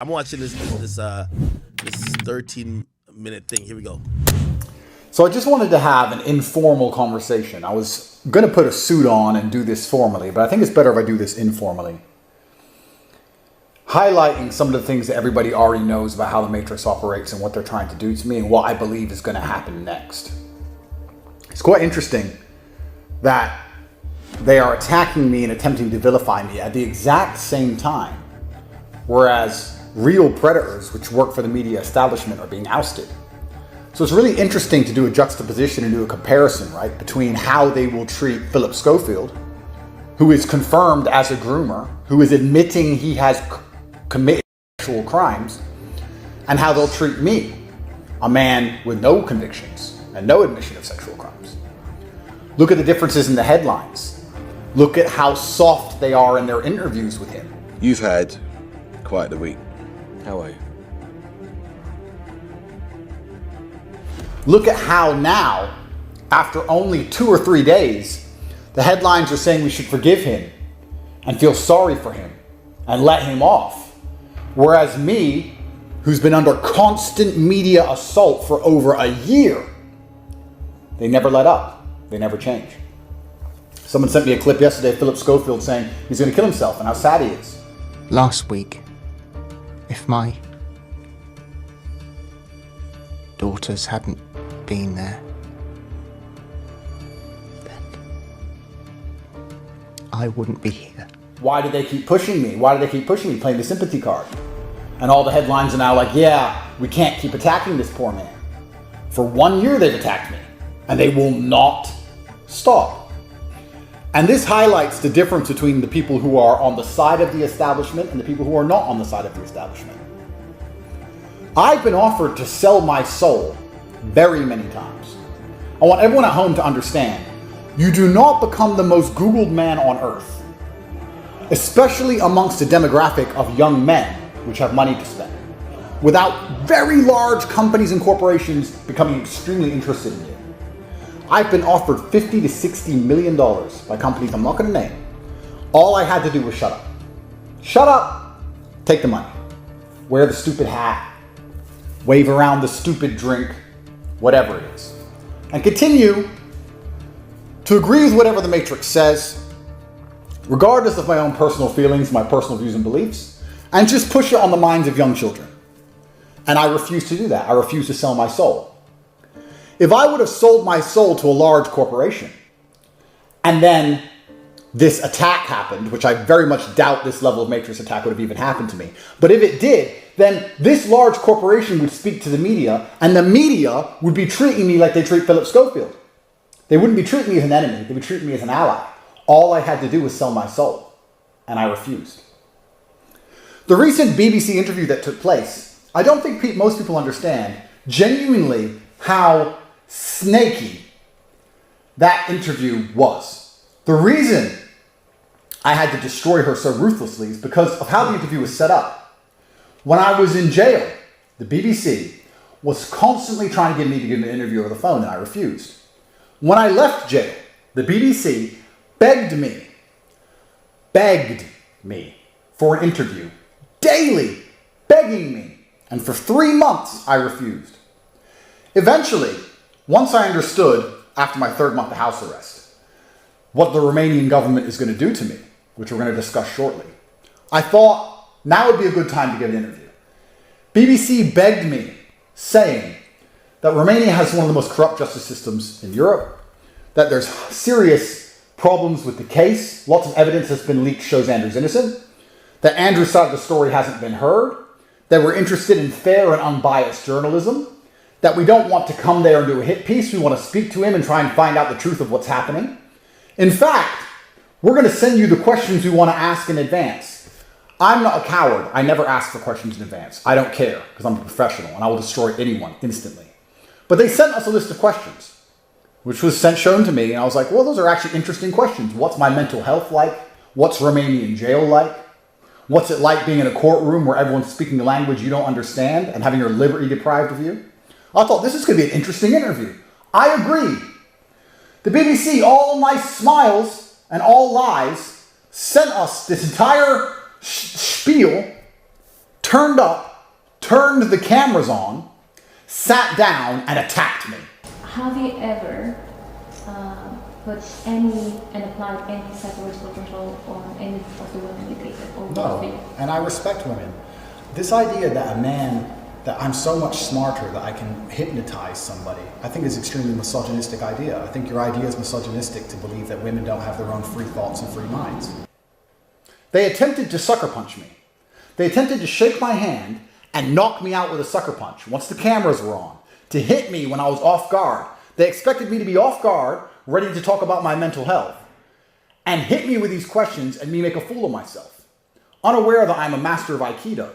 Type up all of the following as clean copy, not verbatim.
I'm watching this 13-minute thing. Here we go. So I just wanted to have an informal conversation. I was going to put a suit on and do this formally, but I think it's better if I do this informally. Highlighting some of the things that everybody already knows about how the Matrix operates and what they're trying to do to me and what I believe is going to happen next. It's quite interesting that they are attacking me and attempting to vilify me at the exact same time, whereas real predators, which work for the media establishment, are being ousted. So it's really interesting to do a juxtaposition and do a comparison, right, between how they will treat Philip Schofield, who is confirmed as a groomer, who is admitting he has committed sexual crimes, and how they'll treat me, a man with no convictions and no admission of sexual crimes. Look at the differences in the headlines. Look at how soft they are in their interviews with him. You've had quite the week. How are you? Look at how now, after only 2 or 3 days, the headlines are saying we should forgive him and feel sorry for him and let him off. Whereas me, who's been under constant media assault for over a year, they never let up. They never change. Someone sent me a clip yesterday of Philip Schofield saying he's going to kill himself and how sad he is. Last week, if my daughters hadn't been there, then I wouldn't be here. Why do they keep pushing me? Why do they keep pushing me, playing the sympathy card? And all the headlines are now like, yeah, we can't keep attacking this poor man. For 1 year they've attacked me, and they will not stop. And this highlights the difference between the people who are on the side of the establishment and the people who are not on the side of the establishment. I've been offered to sell my soul very many times. I want everyone at home to understand, you do not become the most Googled man on earth, especially amongst a demographic of young men which have money to spend, without very large companies and corporations becoming extremely interested in you. I've been offered $50 to $60 million by companies I'm not going to name. All I had to do was shut up. Shut up, take the money, wear the stupid hat, wave around the stupid drink, whatever it is, and continue to agree with whatever the Matrix says, regardless of my own personal feelings, my personal views and beliefs, and just push it on the minds of young children. And I refuse to do that. I refuse to sell my soul. If I would have sold my soul to a large corporation, and then this attack happened, which I very much doubt this level of Matrix attack would have even happened to me, but if it did, then this large corporation would speak to the media, and the media would be treating me like they treat Philip Schofield. They wouldn't be treating me as an enemy, they would treat me as an ally. All I had to do was sell my soul, and I refused. The recent BBC interview that took place, I don't think most people understand genuinely how snaky that interview was. The reason I had to destroy her so ruthlessly is because of how the interview was set up. When I was in jail, the BBC was constantly trying to get me to give an interview over the phone, and I refused. When I left jail, the BBC begged me for an interview, daily, begging me. And for 3 months, I refused. Eventually, once I understood, after my 3rd month of house arrest, what the Romanian government is going to do to me, which we're going to discuss shortly, I thought now would be a good time to give an interview. BBC begged me, saying that Romania has one of the most corrupt justice systems in Europe, that there's serious problems with the case, lots of evidence that's been leaked shows Andrew's innocent, that Andrew's side of the story hasn't been heard, that we're interested in fair and unbiased journalism, that we don't want to come there and do a hit piece. We want to speak to him and try and find out the truth of what's happening. In fact, we're going to send you the questions we want to ask in advance. I'm not a coward. I never ask for questions in advance. I don't care because I'm a professional and I will destroy anyone instantly. But they sent us a list of questions, which was shown to me. And I was like, well, those are actually interesting questions. What's my mental health like? What's Romanian jail like? What's it like being in a courtroom where everyone's speaking a language you don't understand and having your liberty deprived of you? I thought this is going to be an interesting interview. I agreed. The BBC, all nice smiles and all lies, sent us this entire spiel turned up, turned the cameras on, sat down, and attacked me. Have you ever put any and applied any psychological control on any of the women you dated? Or No, and I respect women. This idea that that I'm so much smarter that I can hypnotize somebody, I think is an extremely misogynistic idea. I think your idea is misogynistic to believe that women don't have their own free thoughts and free minds. They attempted to sucker punch me. They attempted to shake my hand and knock me out with a sucker punch once the cameras were on, to hit me when I was off guard. They expected me to be off guard, ready to talk about my mental health, and hit me with these questions and me make a fool of myself, unaware that I'm a master of Aikido.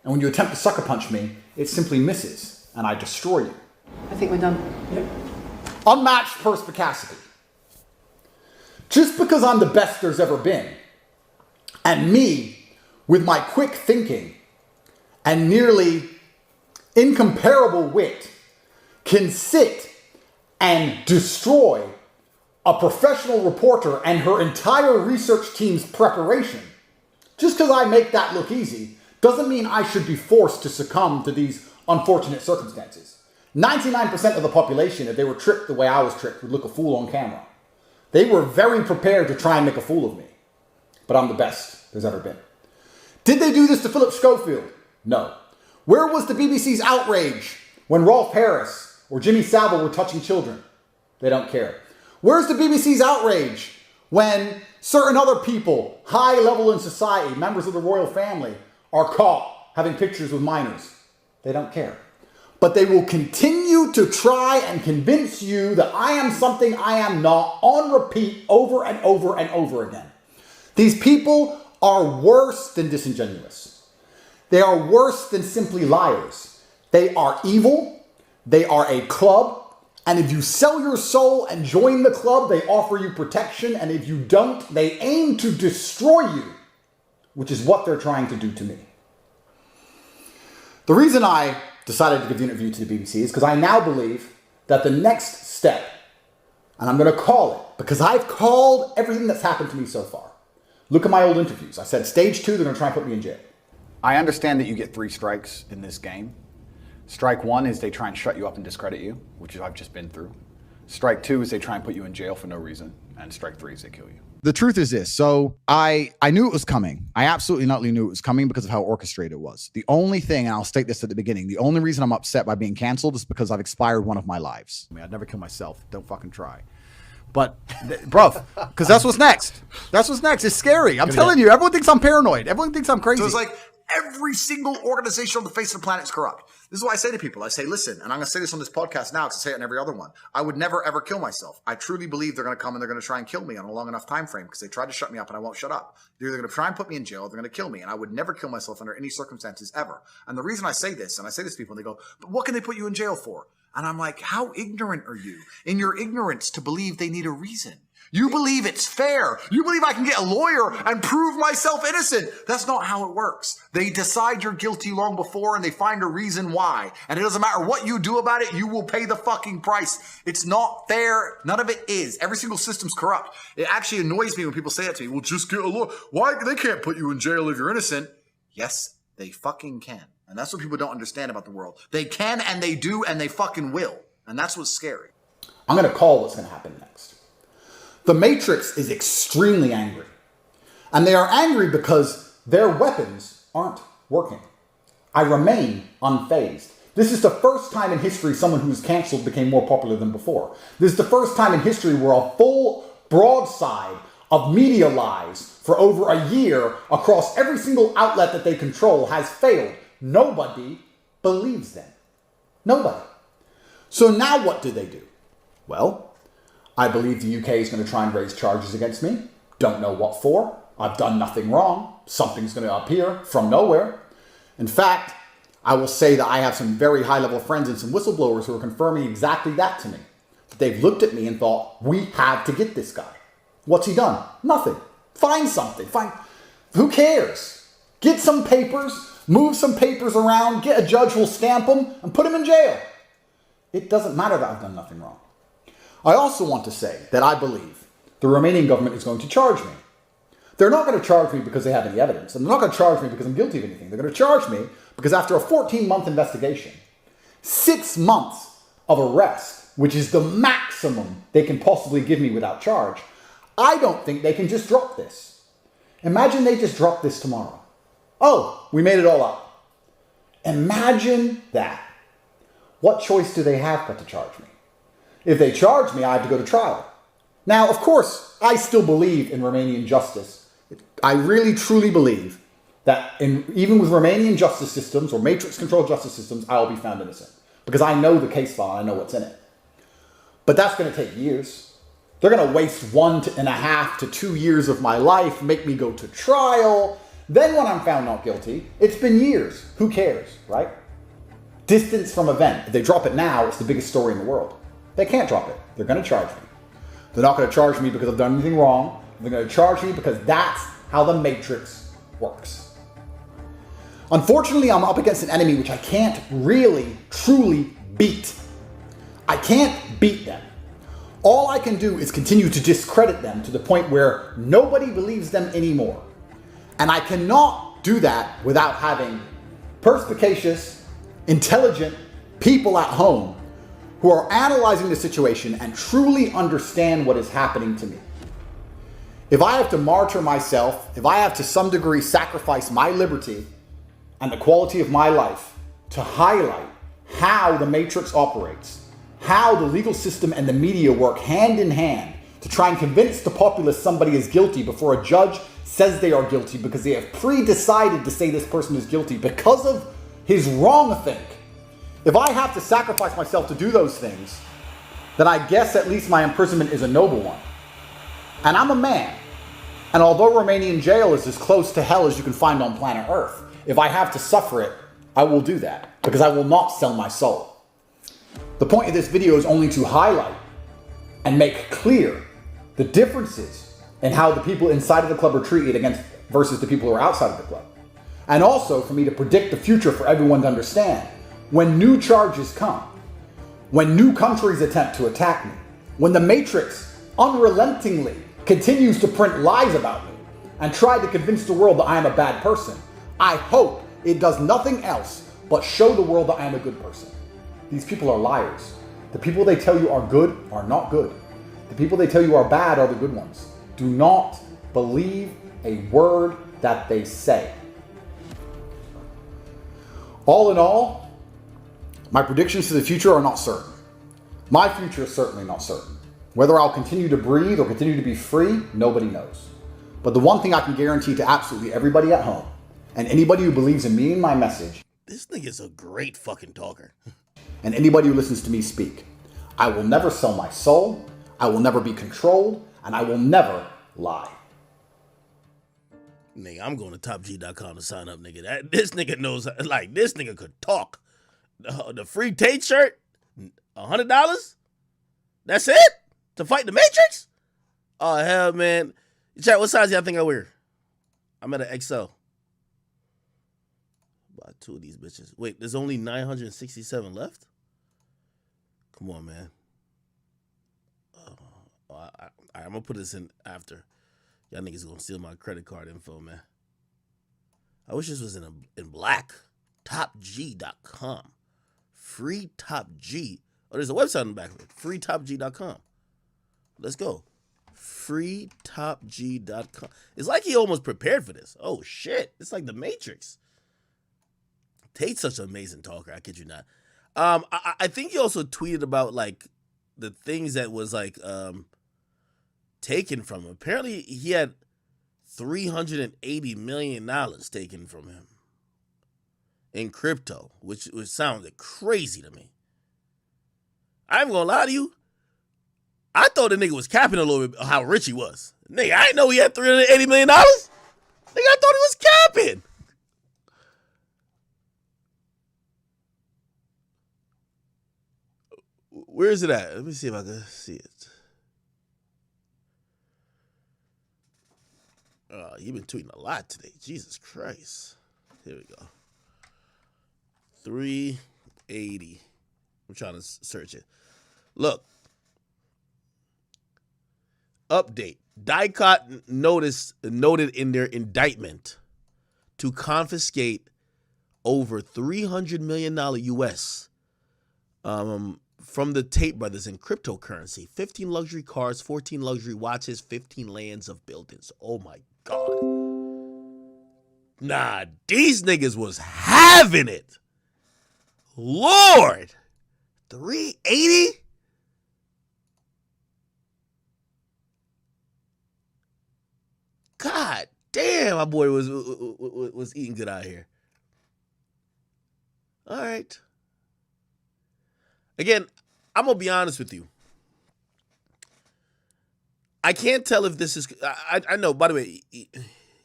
And when you attempt to sucker punch me, it simply misses, and I destroy you. I think we're done. Yep. Unmatched perspicacity. Just because I'm the best there's ever been, and me, with my quick thinking and nearly incomparable wit, can sit and destroy a professional reporter and her entire research team's preparation, just because I make that look easy, doesn't mean I should be forced to succumb to these unfortunate circumstances. 99% of the population, if they were tricked the way I was tricked, would look a fool on camera. They were very prepared to try and make a fool of me. But I'm the best there's ever been. Did they do this to Philip Schofield? No. Where was the BBC's outrage when Rolf Harris or Jimmy Savile were touching children? They don't care. Where's the BBC's outrage when certain other people, high level in society, members of the royal family, are caught having pictures with minors? They don't care. But they will continue to try and convince you that I am something I am not, on repeat, over and over and over again. These people are worse than disingenuous. They are worse than simply liars. They are evil. They are a club. And if you sell your soul and join the club, they offer you protection. And if you don't, they aim to destroy you, which is what they're trying to do to me. The reason I decided to give the interview to the BBC is because I now believe that the next step, and I'm going to call it, because I've called everything that's happened to me so far. Look at my old interviews. I said, stage 2, they're going to try and put me in jail. I understand that you get 3 strikes in this game. Strike 1 is they try and shut you up and discredit you, which I've just been through. Strike 2 is they try and put you in jail for no reason. And strike 3 is they kill you. The truth is this. So I knew it was coming. I absolutely not knew it was coming because of how orchestrated it was. The only thing, and I'll state this at the beginning, the only reason I'm upset by being canceled is because I've expired one of my lives. I mean, I'd never kill myself. Don't fucking try. But, bro, because that's what's next. That's what's next. It's scary. I'm telling you, everyone thinks I'm paranoid. Everyone thinks I'm crazy. So it's like every single organization on the face of the planet is corrupt. This is what I say to people. I say, listen, and I'm going to say this on this podcast now because I say it on every other one. I would never, ever kill myself. I truly believe they're going to come and they're going to try and kill me on a long enough time frame because they tried to shut me up and I won't shut up. They're either going to try and put me in jail or they're going to kill me. And I would never kill myself under any circumstances ever. And the reason I say this, and I say this to people, and they go, but what can they put you in jail for? And I'm like, how ignorant are you in your ignorance to believe they need a reason? You believe it's fair. You believe I can get a lawyer and prove myself innocent. That's not how it works. They decide you're guilty long before and they find a reason why. And it doesn't matter what you do about it, you will pay the fucking price. It's not fair. None of it is. Every single system's corrupt. It actually annoys me when people say that to me. Well, just get a lawyer. Why? They can't put you in jail if you're innocent. Yes, they fucking can. And that's what people don't understand about the world. They can and they do and they fucking will. And that's what's scary. I'm going to call what's going to happen next. The Matrix is extremely angry. And they are angry because their weapons aren't working. I remain unfazed. This is the first time in history someone who's canceled became more popular than before. This is the first time in history where a full broadside of media lies for over a year across every single outlet that they control has failed. Nobody believes them. Nobody. So now what do they do? Well, I believe the UK is going to try and raise charges against me. Don't know what for. I've done nothing wrong. Something's going to appear from nowhere. In fact, I will say that I have some very high-level friends and some whistleblowers who are confirming exactly that to me. They've looked at me and thought, we have to get this guy. What's he done? Nothing. Find something. Who cares? Get some papers, move some papers around, get a judge who'll stamp them, and put him in jail. It doesn't matter that I've done nothing wrong. I also want to say that I believe the Romanian government is going to charge me. They're not going to charge me because they have any evidence. And they're not going to charge me because I'm guilty of anything. They're going to charge me because after a 14-month investigation, 6 months of arrest, which is the maximum they can possibly give me without charge, I don't think they can just drop this. Imagine they just drop this tomorrow. Oh, we made it all up. Imagine that. What choice do they have but to charge me? If they charge me, I have to go to trial. Now, of course, I still believe in Romanian justice. I really, truly believe that even with Romanian justice systems or matrix-controlled justice systems, I will be found innocent. Because I know the case file, I know what's in it. But that's going to take years. They're going to waste 1.5 to 2 years of my life, make me go to trial. Then when I'm found not guilty, it's been years. Who cares, right? Distance from event. If they drop it now, it's the biggest story in the world. They can't drop it. They're going to charge me. They're not going to charge me because I've done anything wrong. They're going to charge me because that's how the Matrix works. Unfortunately, I'm up against an enemy which I can't really, truly beat. I can't beat them. All I can do is continue to discredit them to the point where nobody believes them anymore. And I cannot do that without having perspicacious, intelligent people at home who are analyzing the situation and truly understand what is happening to me. If I have to martyr myself, if I have to some degree sacrifice my liberty and the quality of my life to highlight how the Matrix operates, how the legal system and the media work hand in hand to try and convince the populace somebody is guilty before a judge says they are guilty because they have pre-decided to say this person is guilty because of his wrong-think. If I have to sacrifice myself to do those things, then I guess at least my imprisonment is a noble one. And I'm a man. And although Romanian jail is as close to hell as you can find on planet Earth, if I have to suffer it, I will do that because I will not sell my soul. The point of this video is only to highlight and make clear the differences in how the people inside of the club are treated against versus the people who are outside of the club. And also for me to predict the future for everyone to understand. When new charges come, when new countries attempt to attack me, when the Matrix unrelentingly continues to print lies about me and try to convince the world that I am a bad person, I hope it does nothing else but show the world that I am a good person. These people are liars. The people they tell you are good are not good. The people they tell you are bad are the good ones. Do not believe a word that they say. All in all, my predictions for the future are not certain. My future is certainly not certain. Whether I'll continue to breathe or continue to be free, nobody knows. But the one thing I can guarantee to absolutely everybody at home, and anybody who believes in me and my message, This nigga's a great fucking talker. and anybody who listens to me speak, I will never sell my soul, I will never be controlled, and I will never lie. Nigga, I'm going to topg.com to sign up, nigga. This nigga knows, like, this nigga could talk. The free Tate shirt, $100? That's it? To fight the Matrix? Oh, hell, man. Chat, what size y'all think I wear? I'm at an XL. Buy 2 of these bitches. Wait, there's only 967 left? Come on, man. I'm going to put this in after. Y'all niggas going to steal my credit card info, man. I wish this was in black. Topg.com. Free Top G. Oh, there's a website on the back of it. freetopg.com. Let's go. freetopg.com. It's like he almost prepared for this. Oh, shit. It's like the Matrix. Tate's such an amazing talker. I kid you not. I think he also tweeted about, like, the things that was, like, taken from him. Apparently, he had $380 million taken from him in crypto, which sounded crazy to me. I ain't gonna lie to you. I thought the nigga was capping a little bit how rich he was. Nigga, I didn't know he had $380 million. Nigga, I thought he was capping. Where is it at? Let me see if I can see it. You've been tweeting a lot today. Jesus Christ. Here we go. 380. I'm trying to search it. Look. Update. DICOT noted in their indictment to confiscate over $300 million US from the Tate brothers in cryptocurrency. 15 luxury cars, 14 luxury watches, 15 lands of buildings. Oh my God. Nah, these niggas was having it. Lord. 380? God damn, my boy was eating good out here. All right. Again, I'm going to be honest with you. I can't tell if this is... I know, by the way,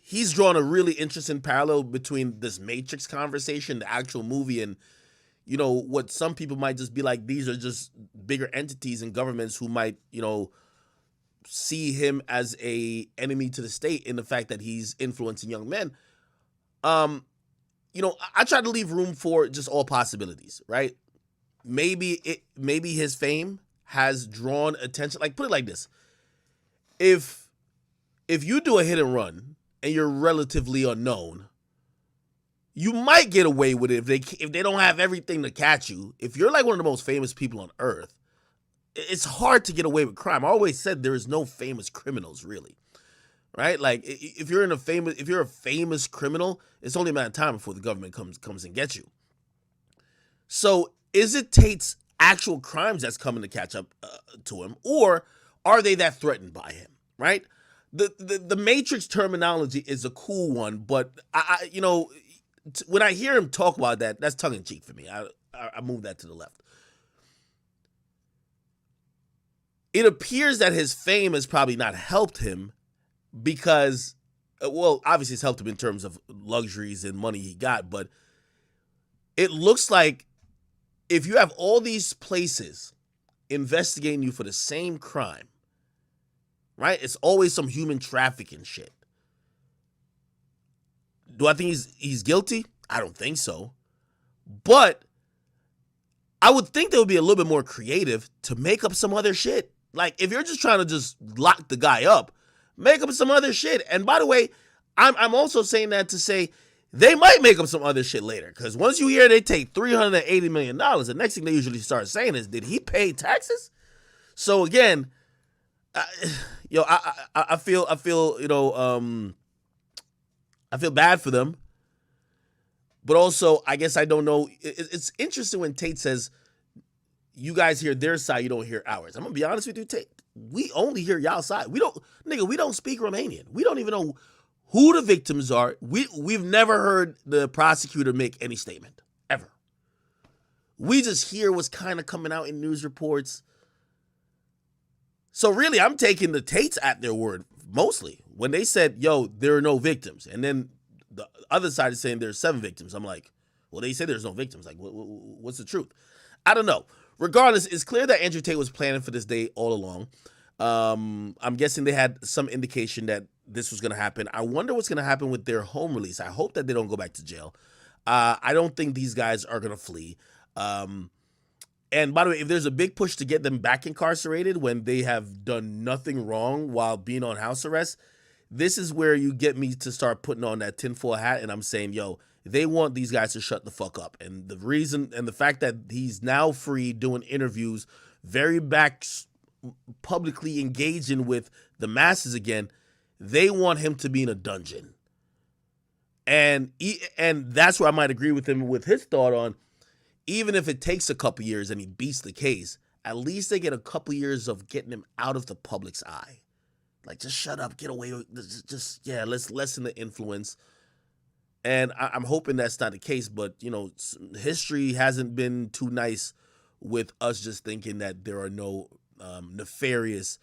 he's drawn a really interesting parallel between this Matrix conversation, the actual movie, and, you know, what some people might just be like, these are just bigger entities and governments who might, you know, see him as a enemy to the state in the fact that he's influencing young men. You know, I try to leave room for just all possibilities, right? Maybe his fame has drawn attention. Like, put it like this. If you do a hit and run and you're relatively unknown, you might get away with it if they don't have everything to catch you. If you're like one of the most famous people on earth, it's hard to get away with crime. I always said there is no famous criminals, really. Right? Like, if you're a famous criminal, it's only a matter of time before the government comes and gets you. So is it Tate's actual crimes that's coming to catch up to him, or are they that threatened by him? Right? The Matrix terminology is a cool one, but I you know, when I hear him talk about that, that's tongue in cheek for me. I move that to the left. It appears that his fame has probably not helped him because, well, obviously it's helped him in terms of luxuries and money he got, but it looks like if you have all these places investigating you for the same crime, right? It's always some human trafficking shit. Do I think he's guilty? I don't think so. But I would think they would be a little bit more creative to make up some other shit. Like, if you're just trying to just lock the guy up, make up some other shit. And by the way, I'm also saying that to say they might make up some other shit later. Because once you hear they take $380 million, the next thing they usually start saying is, did he pay taxes? So again, I feel, you know, I feel bad for them. But also, I guess I don't know. It's interesting when Tate says, you guys hear their side, you don't hear ours. I'm going to be honest with you, Tate. We only hear y'all side. We don't speak Romanian. We don't even know who the victims are. We've never heard the prosecutor make any statement, ever. We just hear what's kind of coming out in news reports. So really, I'm taking the Tates at their word, mostly. When they said, yo, there are no victims, and then the other side is saying there's 7 victims, I'm like, well, they said there's no victims. Like, what's the truth? I don't know. Regardless, it's clear that Andrew Tate was planning for this day all along. I'm guessing they had some indication that this was going to happen. I wonder what's going to happen with their home release. I hope that they don't go back to jail. I don't think these guys are going to flee. And by the way, if there's a big push to get them back incarcerated when they have done nothing wrong while being on house arrest, this is where you get me to start putting on that tinfoil hat, and I'm saying, yo, they want these guys to shut the fuck up. And the reason, and the fact that he's now free doing interviews, very back publicly engaging with the masses again, they want him to be in a dungeon. And that's where I might agree with him with his thought on, even if it takes a couple years and he beats the case, at least they get a couple years of getting him out of the public's eye. Like, just shut up, get away with let's lessen the influence. And I'm hoping that's not the case, but, you know, history hasn't been too nice with us just thinking that there are no nefarious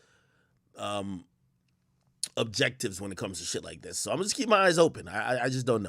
objectives when it comes to shit like this. So I'm just keep my eyes open. I just don't know.